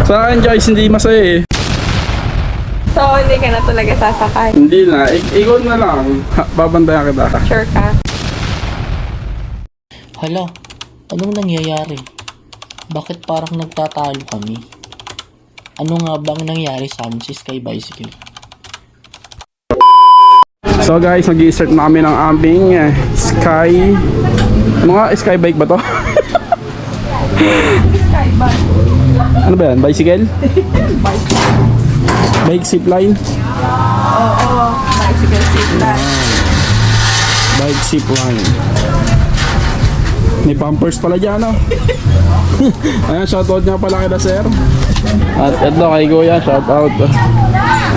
Sa akin guys, hindi masaya eh. So, hindi ka na talaga sasakay? Hindi na, ikaw na lang. Babantayan kita. Sure ka? Hala, anong nangyayari? Bakit parang nagtatalo kami? Ano nga bang nangyari sa amin si Sky Bicycle? So guys, mag-i-start na kami ng aming Sky... Ano nga? Sky bike ba to? Sky bike. Ano ba yan? Bicycle? Bike zipline? Oo, bicycle zipline. Bike zipline. May pampers pala dyan, no? Ayan, shoutout nga pala kay sir. At ito kay Kuya, shoutout.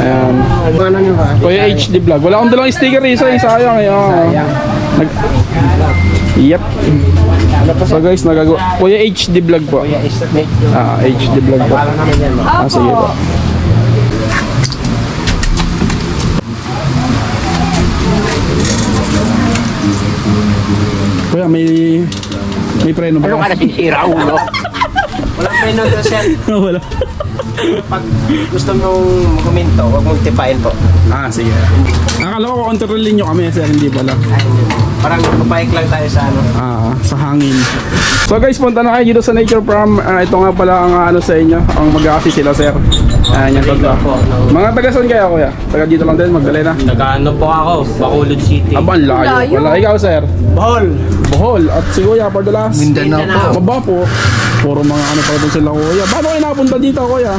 Ayan. Kuya HD Vlog. Wala akong dalang sticker isa, sayang. Sayang. Yep. So guys, nagagawa. Kuya HD Vlog po. HD Vlog po. Sige po. Kuya, may preno ba? Ano ka nasisira, ulo? Walang preno to, sir. Wala. Pag gusto mong magkomento, huwag mong tipain po. Sige. Akala ko kontrolin nyo kami, sir. Hindi pala. Parang magpapahik lang tayo sa ano. Sa hangin. So guys, punta na kayo dito sa Nature Farm. Ito nga pala ang ano sa inyo. Ang mag-a-assist sila, sir. Yan, tatlo. Mga taga-saan kaya, kuya? Taga dito lang din, Magdalena. Taga-ano po ako, Bacolod City. Aba, ang layo. Wala. Ikaw, sir? Bohol! Bohol. At si kuya, for the last. Mindanao. Maba po. Puro mga ano pa rin sila, kuya. Paano kayo napunta dito, kuya?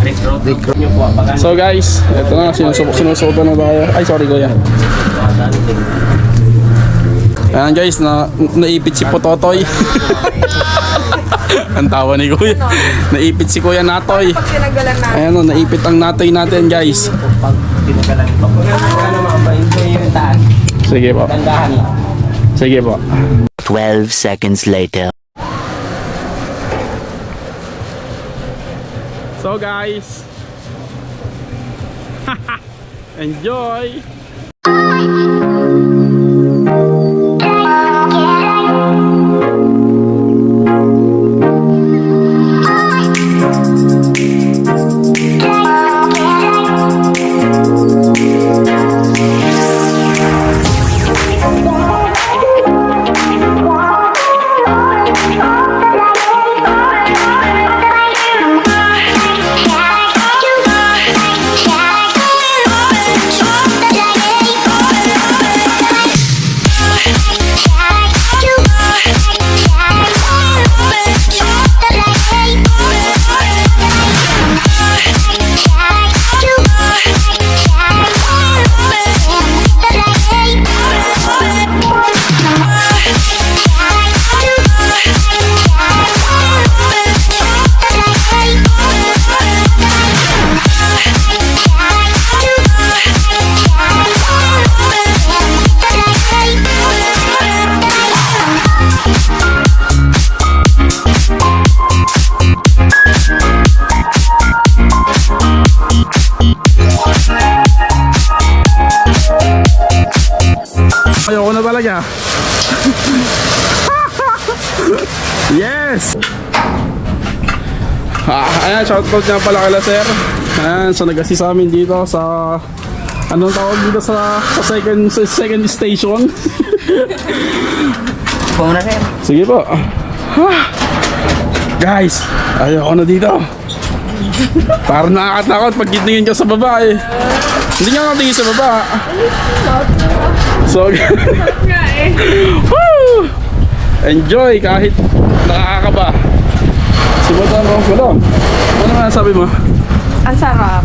Recruit nyo po. So guys, ito na. Sinusuot na tayo. Ay, sorry, kuya. Ayan guys, naipit si Pototoy. Ang tawa ni Kuya. Naipit si Kuya Natoy. Pag tinagalan natin. Ayan o, naipit ang Natoy natin guys. Pag tinagalan pa po. Ano ma-enjoy yung taas. Sige po. Tandahan lang. Sige po. 12 seconds later. So guys, enjoy! Ayoko na talaga. Yes! Ayan, shoutout niya pala kala sir. Ayan, so nag-assist sa amin dito sa anong tawag dito sa second station. Po na sir. Sige po. Guys, ayoko na dito. Parang nakakatakot pag kitingin ka sa baba eh. Hindi nga nakatingin sa baba. So, woo! Enjoy kahit nakakaba. Simulan mo ko lang. Ano nga sabi mo? Ang sarap.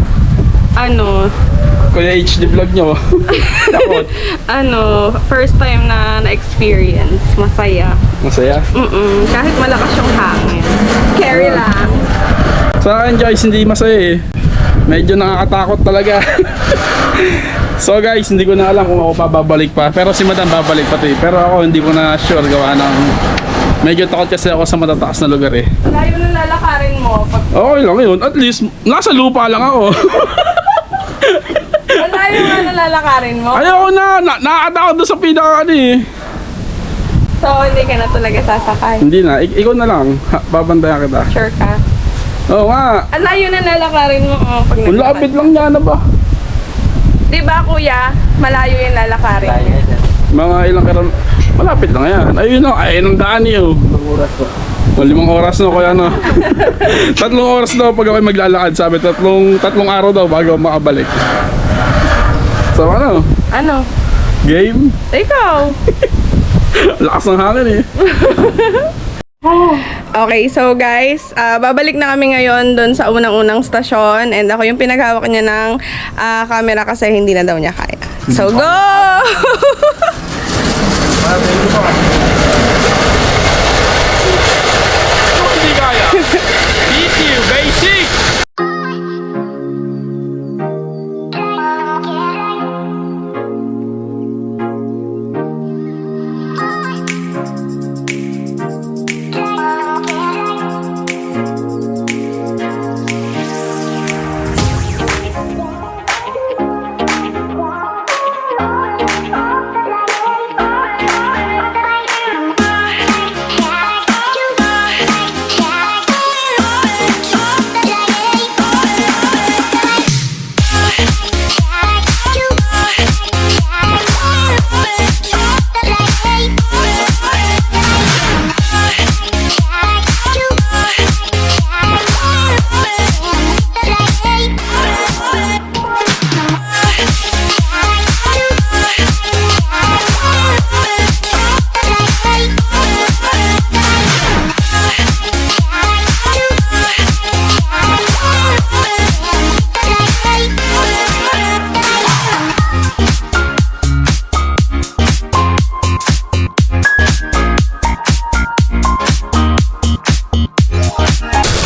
Kuya HD vlog nyo. First time na na-experience. Masaya. Masaya? Kahit malakas yung hangin. Carry lang. Sa akin guys, hindi masaya eh. Medyo nakakatakot talaga. So guys, hindi ko na alam kung ako pa babalik pa. Pero si madam babalik pa eh. Pero ako hindi ko na sure gawa ng... Medyo takot kasi ako sa matataas na lugar eh. Layo na lalakarin mo. Okay lang yun. At least, nasa lupa lang ako. Malayo nga nalalakarin mo. Ayoko na. Nakakatakot doon sa pinaka ano eh. So, hindi ka na talaga sasakay. Hindi na. Ikaw na lang. Babantayan kita. Sure ka? Oo nga. Ang layo na lalakarin mo pag Kung lapit lang yan na ba? Di ba kuya, malayo yung lalakarin niya. Mga ilang karam... Malapit lang yan. Ayun o. Ayun ang daan niyo. 5 oras no. Kaya no. 3 oras daw pag ako'y maglalakad. Sabi, tatlong araw daw bago makabalik. So ano? Ano? Game? Ikaw? Lakas ng hangin eh. Okay, so guys, babalik na kami ngayon doon sa unang-unang stasyon and ako yung pinaghawak niya ng camera kasi hindi na daw niya kaya. So go! Hindi kaya. EQ basic.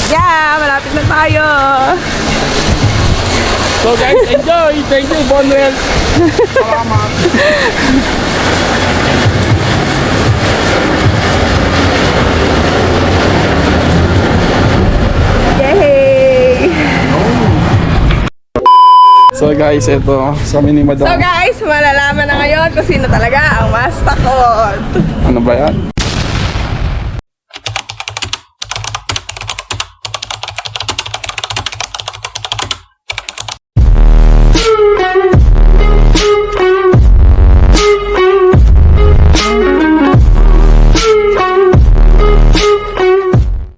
Yeah, malapit na tayo. So guys, enjoy. Thank you, Vonwelt. Salamat. Yay! So guys, ito kami ni Madam. So guys, malalaman na ngayon kung sino talaga ang mas takot. Ano ba yan?